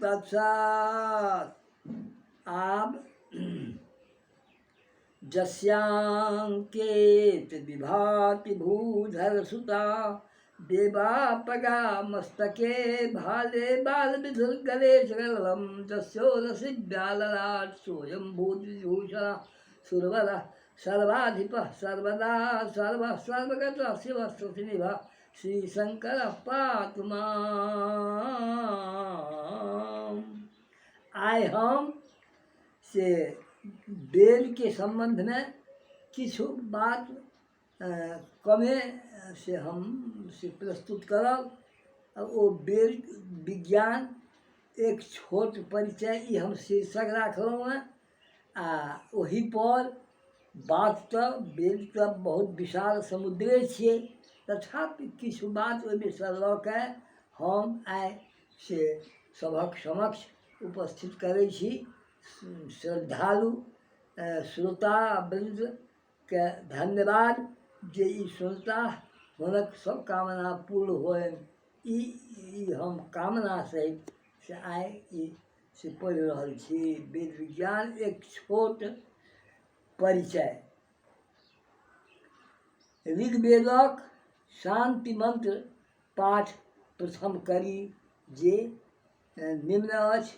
तत्सत्। आब जस्यांकेत विभाति भूधर सुता, देवापगा मस्तके भाले बाल विधुर गले शगलम, जस्योरसि व्यालराट सोयम भूतिभूषण सुरवर सर्वाधिप सर्वदा सर्व सर्वगत शिव स्तुतिनिभ, श्री शंकर पातु माम्। आय हम से वेद के संबंध में किछु बात कमे से हम से प्रस्तुत करब। वो वेद विज्ञान एक छोट परिचय ई हम शीर्षक राखलहुँ हैं। आ वही पर बात तो वेद तो बहुत विशाल समुद्रे छियै, तथापि किछु बात ओहिमे सँ लऽ के हम आइ से सभक समक्ष उपस्थित करै छी। श्रद्धालु श्रोता वृंद के धन्यवाद जे ई सुनता, हुनक सब कामना पूर्ण होय, ई हम कामना सहित से आइ ई से पढ़ि रहल छी। वेद विज्ञान एक छोट परिचय। ऋग्वेदक शांति मंत्र पाठ प्रथम करी जे निम्न अछि।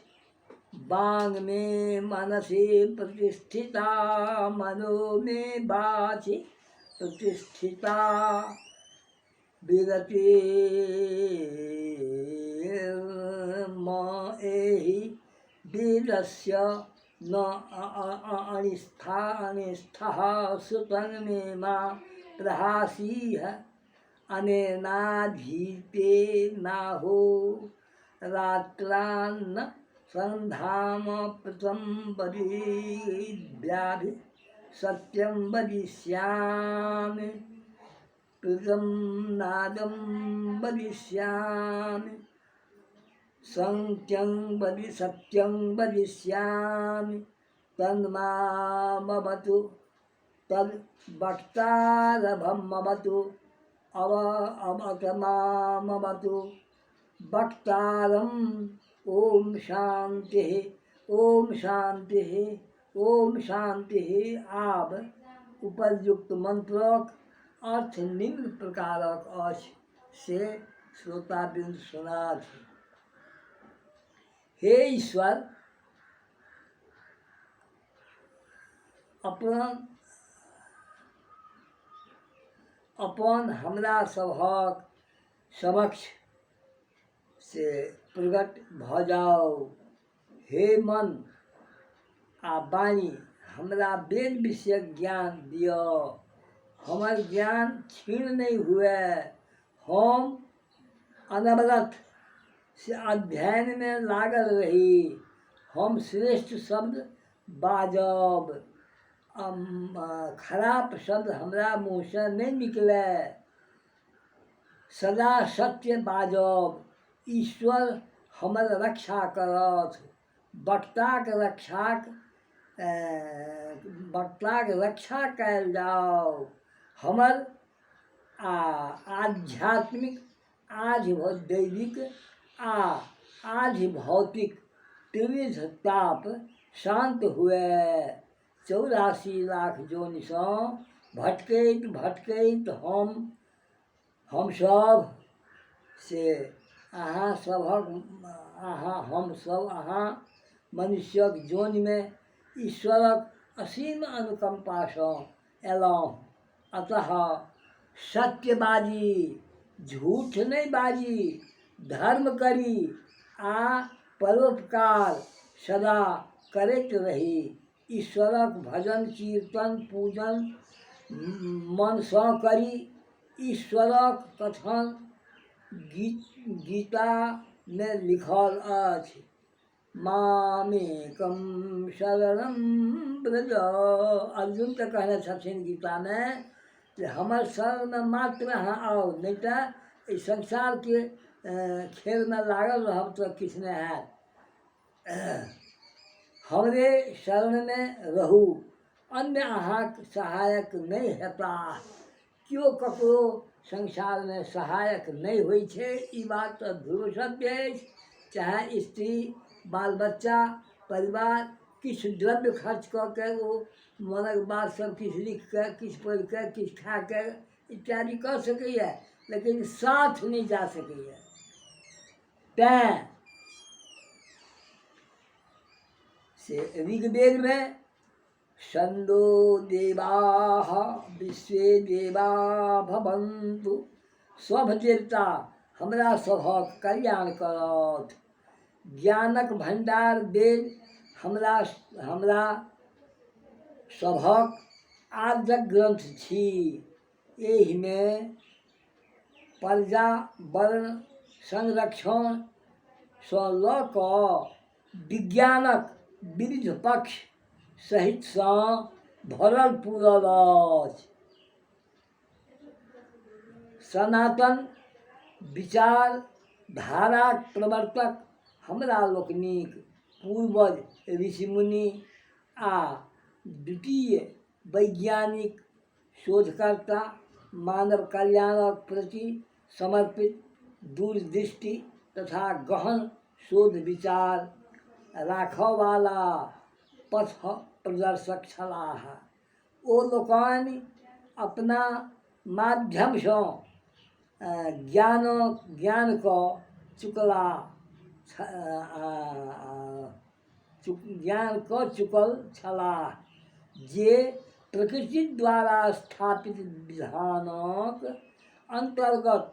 बांग में मनसे प्रतिष्ठिता, मनो में वाचि प्रतिष्ठिता, विगते एहि वेदस्य न अनिष्ठः श्रुतं मे मा प्रहासीह, अनेनाधीते नाहो रात्रान्न संधाम प्रथम वदिष्यामि, सत्यं वदिष्यामि, प्रथम नादं वदिष्यामि, सत्यं वदिष्यामि, तन्मामवतु तद्वक्तारभमवतु, अवतमामवतु वक्तारम्। ओम शांति, ओम शांति, ओम शांति। आब उपयुक्त मंत्रक अर्थ निम्न प्रकारक अछि, से श्रोताबिंद सुनाथ। हे ईश्वर, अपन हमरा सभक समक्ष से प्रगट भ जाओ। हे मन आ वाणी, हमरा वेद विषयक ज्ञान दियो, हमर ज्ञान क्षीण नहीं हुए। हम अनवरत से अध्ययन में लागल रही। हम श्रेष्ठ शब्द बाजब, खराब शब्द हमरा मुँह से नहीं निकले। सदा सत्य बाजब। ईश्वर हमर रक्षा करथ। वक्ताक रक्षा कयल जाओ। हमर आध्यात्मिक, आज दैविक आ आज भौतिक त्रिविध ताप शांत हुए। 84 लाख जोनि सँ भटकैत भटकैत हम सब से अहाँ सभक हम सब अहाँ मनुष्यक जोनि में ईश्वरक असीम अनुकंपा सँ एलहुँ। अतः सत्य बाजी, झूठ नहीं बाजी, धर्म करी आ परोपकार सदा करैत रही। ईश्वरक भजन कीर्तन पूजन मन सँ करी। ईश्वरक कथन गीता में लिखल अछि, मामेकं शरणं व्रज। अर्जुन के कहने छथिन गीता में कि हमर शरण में मात्र अहाँ आओ, नहीं तो इस संसार के खेल में लागल रहब तो किछु नहीं हैत। हमरे शरण में रहू, अन्य अहाँक सहायक नहीं हेता। क्यों ककरो संसार में सहायक नहीं होइ छै, ई बात तो ध्रुव सत्य अछि। चाहे स्त्री बाल बच्चा परिवार किछु द्रव्य खर्च कऽ के ओ मोनक बात सब किछु लिख के किछु पढ़ि के किछु खा के इत्यादि कऽ सकैए, लेकिन साथ नहीं जा सकैए। तैं से ऋग्वेद में छन्दो देवाः विश्वे देवा भवन्तु, सब देवता हमरा सभक कल्याण करत। ज्ञानक भंडार वेद हमरा हमरा सभक आद्य ग्रंथ छी। एहि में पर्यावरण संरक्षण सँ लऽ कऽ विज्ञानक विविध पक्ष सहित सँ भरल पूरल अछि। सनातन विचार धाराक प्रवर्तक हमरा लोकनिक पूर्वज ऋषि मुनि आ द्वितीय वैज्ञानिक शोधकर्ता मानव कल्याणक प्रति समर्पित दूरदृष्टि तथा गहन शोध विचार राखयवाला पथ प्रदर्शक छलाह। ओ लोकनि अपना माध्यम सँ ज्ञान कऽ चुकल छलाह जे प्रकृति द्वारा स्थापित विधानक अंतर्गत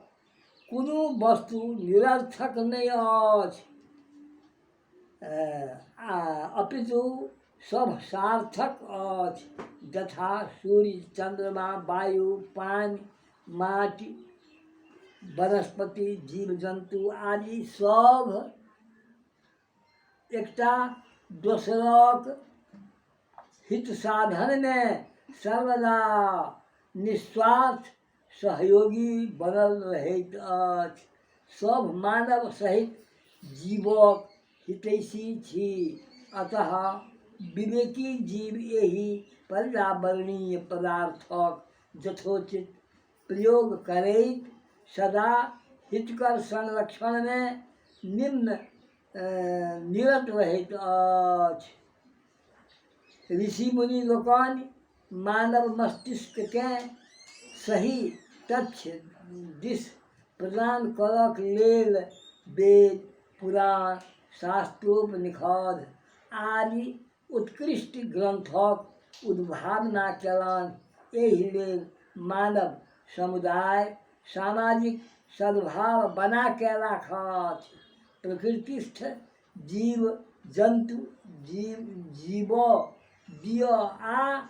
कोनो वस्तु निरर्थक नहीं अछि, अपितु सब सार्थक अछि। यथा सूर्य, चंद्रमा, वायु, पानी, माटी, वनस्पति, जीव जंतु आदि सब एकटा दोसरक हित साधन में सर्वदा निस्वार्थ सहयोगी बनल रहैत अछि। सब मानव सहित जीवक हितैषी छी, अतः विवेकी जीव एहि पर्यावरणीय पदार्थक यथोचित प्रयोग करैत सदा हितकर संरक्षण में निरत रहैत अछि। ऋषि मुनि लोकनि मानव मस्तिष्क के सही तथ्य दिश प्रदान करक लेल वेद, पुराण, शास्त्रोपनिषद आदि उत्कृष्ट ग्रंथक उद्भावना कयलनि। एहि लेल मानव समुदाय सामाजिक सद्भाव बना के राखत। प्रकृतिस्थ जीव जंतु जीवय आ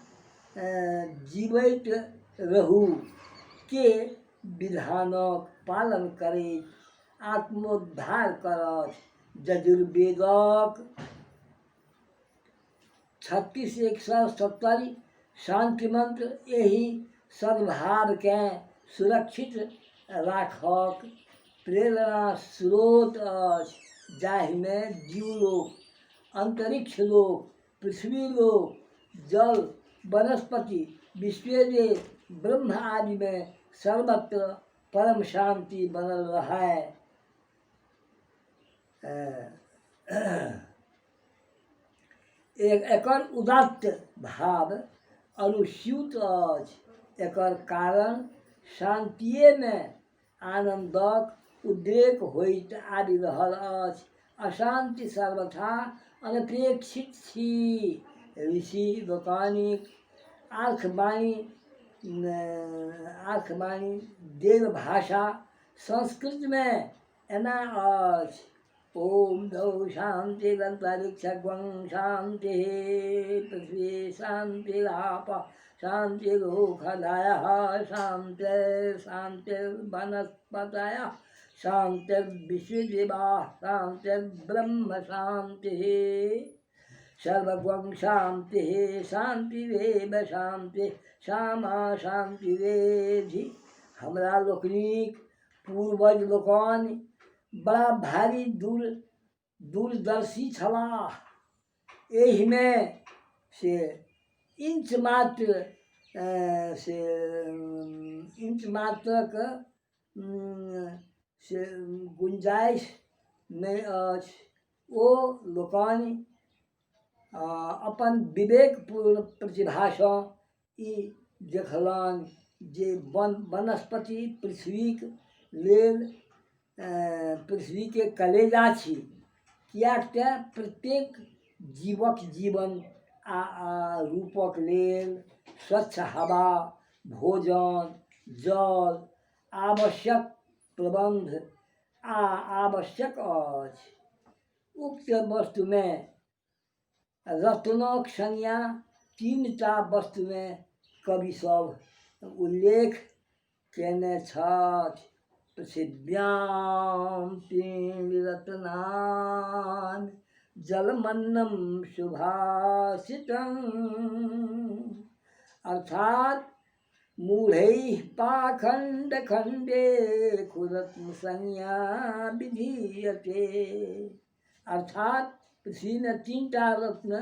जीवैत रहू के विधानक पालन करैत आत्मोद्धार करत। यजुर्वेदक 36-170 शांति मंत्र एहि सद्भाव के सुरक्षित राखक प्रेरणा स्रोत अछि, जाहि में जीवलोक, अंतरिक्ष लोक, पृथ्वी लोक, जल, वनस्पति, विश्वदेव, ब्रह्म आदि में सर्वत्र परम शांति बनल रहै। एकर उदात्त भाव अनुस्यूत अछि। एकर कारण शांतिये में आनंदक उद्रेक होइत आबि रहल अछि। अशांति सर्वथा अनपेक्षित छी। ऋषि लोकनिक आर्षवाणी देव भाषा संस्कृत में एना अछि। ओम द्यौ शांतिरंतरिक्षं शांतिः पृथ्वी शांतिरापः शांतिरोषधयः शांतिर्वनस्पतयः शांतिर्विश्वदेवाः शांतिर्ब्रह्म शांतिः सर्वगं शांतिः शांतिरेव शांतिः सामा शांतिरेधि। हमरा लोकनिक पूर्वज लोकनि बड़ा भारी दूरदर्शी छलाह। एहि में से इंच मात्रक से गुंजाइश नहीं अछि। ओ लोकानि अपन विवेकपूर्ण प्रतिभासँ ई देखलनि जे वनस्पति पृथ्वीक लेल पृथ्वीके कलेजा छी, किएक तऽ प्रत्येक जीवक जीवन आ रूपक लेल स्वच्छ हवा, भोजन, जल आवश्यक प्रबंध आवश्यक अछि। उक्त वस्तुमे रत्नक संज्ञा 3टा वस्तुमे कवि सब उल्लेख केने छथि। पृथिव्यां तीन रत्नानि जलमन्नं सुभाषितम्, अर्थात मूढ़ैः पाखंडखंडेषु रत्न संज्ञा विधीयते। अर्थात पृथ्वी में 3टा रत्न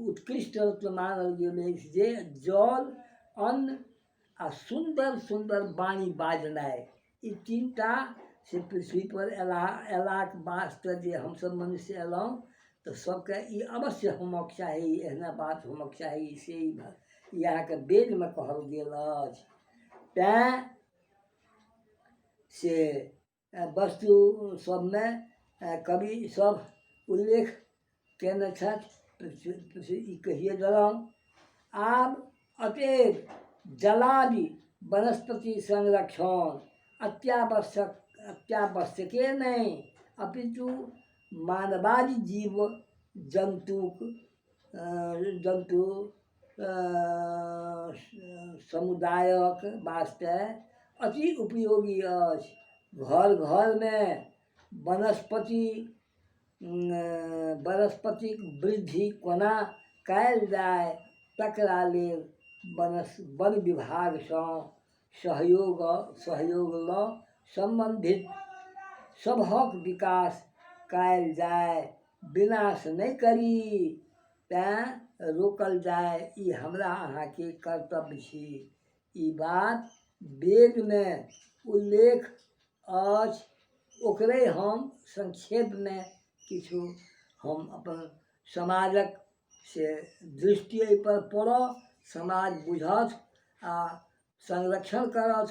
उत्कृष्ट रत्न मानल गेल अछि, जे जल, अन्न आ सुंदर सुंदर वाणी बाजनाइ। ई 3टा से पृथ्वी पर अयलाक वास्ते जे हमसब मनुष्य अयलहुँ तऽ सबके ई अवश्य होमक चाही, एहना बात होमक चाही, से इएहके वेदमे कहल गेल अछि। तैँ से वस्तु सबमे कवि सब उल्लेख केने छथि। ई कहिए देलहुँ। आब अतएव जलादि वनस्पति संरक्षण अत्यावश्यके नहि, अपितु मानवादि जीव जंतु समुदायक वास्ते अति उपयोगी अछि। घर घरमे वनस्पतिक वृद्धि कोना कयल जाय, तकरा लेल वन विभागसँ सहयोग लऽ सम्बन्धित सभक विकास कयल जाय, विनाश नहि करी, तैँ रोकल जाय। ई हमरा अहाँके कर्तव्य छी। ई बात वेदमे उल्लेख अछि, ओकरे हम संक्षेपमे किछु हम अपन समाजक से दृष्टि एहिपर पड़ऽ, समाज बुझत आ संरक्षण करत।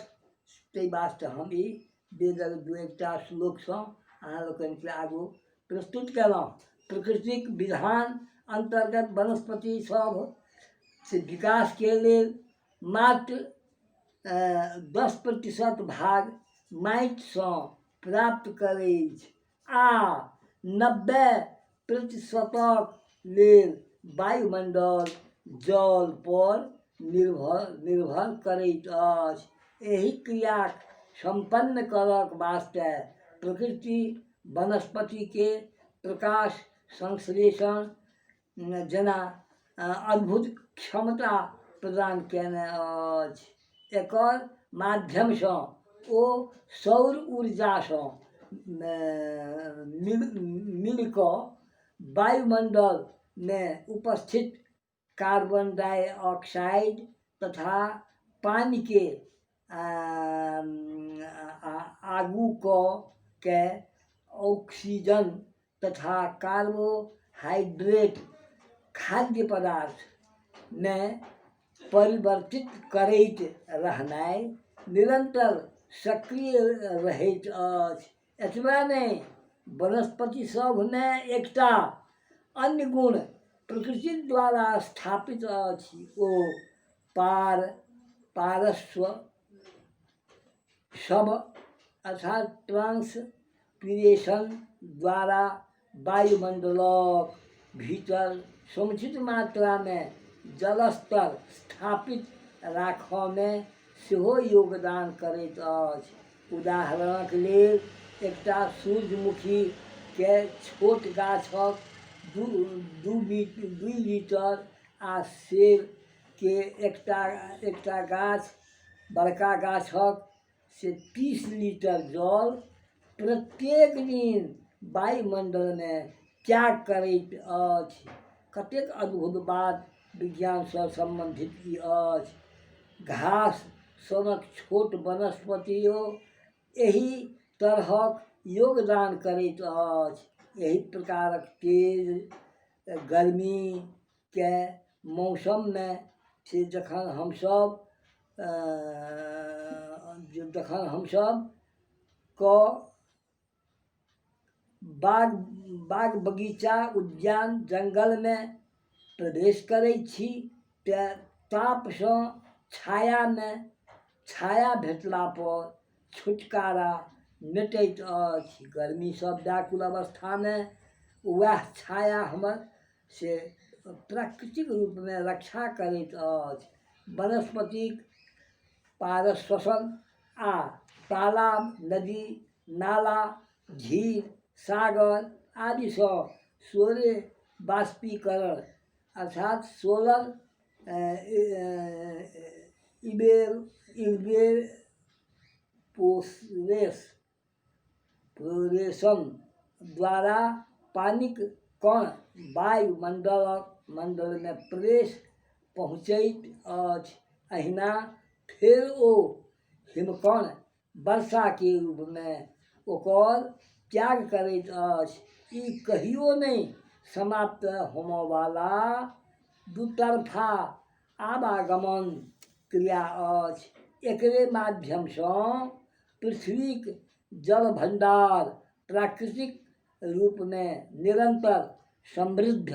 ताहि वास्ते हम ई वेदक 2-1टा श्लोकसँ अहाँ लोकनिके आगू प्रस्तुत केलहुँ। प्रकृतिक विधान अंतर्गत वनस्पति सब से विकास के लेल मात्र 10% भाग माटिसँ प्राप्त करैछ आ 90% लेल वायुमंडल जल पर निर्भर करैत अछि। एहि क्रियाक संपन्न करक वास्ते प्रकृति वनस्पति के प्रकाश संश्लेषण जेना अद्भुत क्षमता प्रदान केने अछि। एकर माध्यमसँ ओ सौर ऊर्जासँ मिल कऽ वायुमंडलमे उपस्थित कार्बन डाइऑक्साइड तथा पानिके आगू के ऑक्सीजन तथा कार्बोहाइड्रेट खाद्य पदार्थमे परिवर्तित करैत रहनाइ निरंतर सक्रिय रहैत अछि। एतबे नहि, वनस्पति सबमे एकटा अन्य गुण प्रकृति द्वारा स्थापित अछि, ओ पारस्व सब अर्थात ट्रांसपिरेशन द्वारा वायुमंडलक भीतर समुचित मात्रामे जलस्तर स्थापित राखऽमे सेहो योगदान करैत अछि। उदाहरणक लेल एकटा सूर्यमुखी के छोट गाछक 2 लीटर आ सेब के एकटा गाछ बड़का गाछक से 30 लीटर जल प्रत्येक दिन वायुमंडलमे त्याग करैत अछि। कतेक अद्भुत बात विज्ञानसँ सम्बन्धित ई अछि। घास सनक छोट वनस्पतियो एहि तरहक योगदान करैत अछि। यही प्रकार तेज गर्मी के मौसम में से जखन हमसब जखन हमसब को बाग बगीचा उद्यान जंगल में प्रवेश करै छी तऽ तापसँ छाया भेटला पर छुटकारा मिटैत अछि। गर्मीसँ व्याकुल अवस्थामे वएह छाया हमर से प्राकृतिक रूपमे रक्षा करैत अछि। वनस्पतिक पारस श्वसन आ तालाब नदी नाला झील सागर आदिसँ सोरे बाष्पीकरण अर्थात सोलर इवेपोरेशन द्वारा पानिक कण वायुमंडल में प्रवेश पहुँचैत अछि। अहिना फेर ओ हिमकण वर्षा के रूप में ओकर त्याग करैत अछि। ई कहियो नहीं समाप्त होमयवला दुतरफा आवागमन क्रिया अछि। एकरे माध्यमसँ पृथ्वीक जल भंडार प्राकृतिक रूप में निरंतर समृद्ध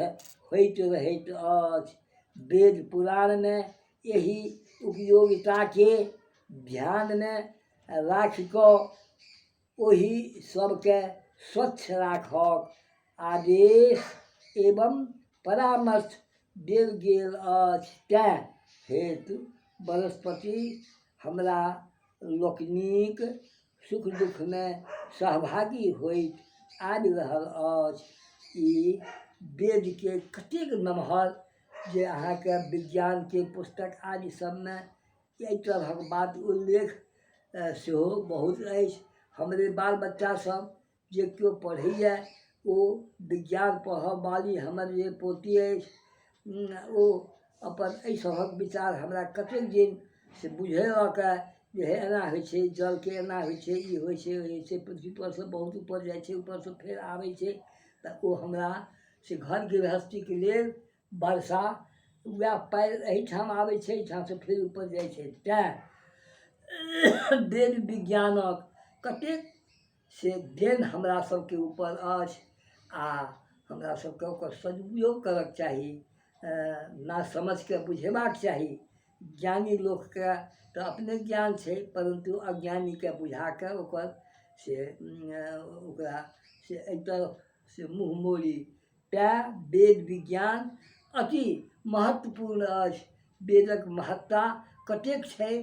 होइत रहैत अछि। वेद पुराण में यही उपयोगिता के ध्यान में राखि कऽ ओहि सबके स्वच्छ राखक आदेश एवं परामर्श देल गेल अछि। तैं हेतु वनस्पति हमरा लोकनिक सुख दुख में सहभागी होइत आबि रहल अछि। ई वेद के कतेक नमहर जे अहाँके विज्ञान के पुस्तक आदि सबमे एहि तरहक बात उल्लेख सेहो बहुत अछि। हमरे बाल बच्चा सब जे केओ पढ़ैया ओ विज्ञान पढ़ब वाली हमर जे पोती अछि ओ अपन एहि सबहक विचार हमरा कतेक दिन से बुझेलक जे हे एना होइ छै, जल के एना होइ छै, ई होइ छै, होइ छै, पृथ्वी पर से बहुत ऊपर जाइ छै, ऊपर से फेर आबै छै। तऽ ओ हमरा से घर गृहस्थी के लेल वर्षा वएह पैर एहिठाम आबै छै, एहिठाम से फेर ऊपर जाइ छै। तैं वेद विज्ञानक कतेक से देन हमरा सबके ऊपर अछि आ हमरा सबके ओकर सदुपयोग करक चाही, ना समझ के बुझेबाक चाही। ज्ञानी लोक के तऽ अपने ज्ञान छै, परंतु अज्ञानी के बुझा के ओकर से ओकरा से एहि तरफ से मुँह मोड़ी। तैं वेद विज्ञान अति महत्वपूर्ण अछि। वेदक महत्ता कतेक छै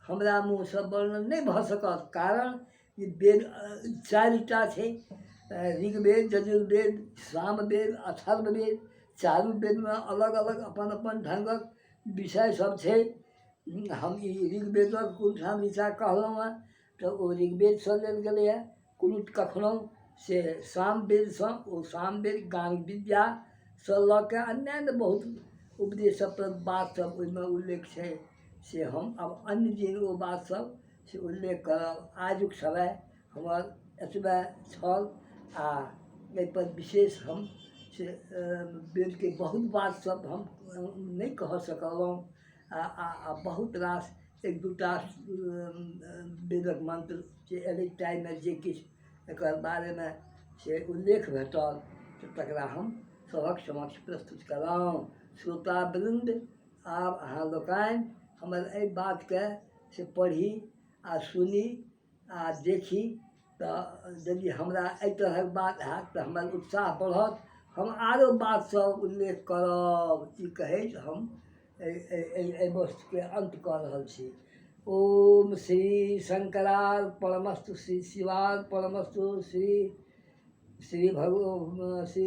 हमरा मुँहसँ वर्णन नहि भऽ सकत, कारण ई वेद 4टा छै, ऋग्वेद, यजुर्वेद, सामवेद, अथर्ववेद। चारू वेदमे अलग अलग अपन अपन ढंगक विषय सब छै। हम ई ऋग्वेदक कुंठाम ऋचा कहलहुँ हेँ तऽ ओ ऋग्वेदसँ लेल गेलैए। कोनो कखनो से सामवेदसँ, ओ सामवेद ज्ञान विद्यासँ लऽ के अन्यान्य बहुत उपदेशप्रद बात सब ओहिमे उल्लेख छै। से हम अब अन्य दिन ओ बात सब से उल्लेख करब। आजुक समय हमर एतबे छल आ एहिपर विशेष हम से वेद के बहुत बात सब हम नहीं कह सकलहुँ आ बहुत रास एक दूटा वेदक मंत्र जे एहि टाइममे जे किछु एकर बारेमे से उल्लेख भेटल तऽ तकरा हम सभक समक्ष प्रस्तुत कयलहुँ। श्रोतावृन्द आब अहाँ लोकनि हमर एहि बातके से पढ़ी आ सुनी आ देखी तऽ यदि हमरा एहि तरहक बात हैत तऽ हमर उत्साह बढ़त, हम आरो बात सब उल्लेख करब। ई कहैत हम एहि वस्तुके अंत कऽ रहल छी। ओम श्री शंकरार्पणमस्तु, श्री शिवार्पणमस्तु, श्री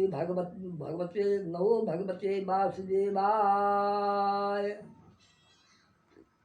भगवते नमो भगवते वासुदेवाय।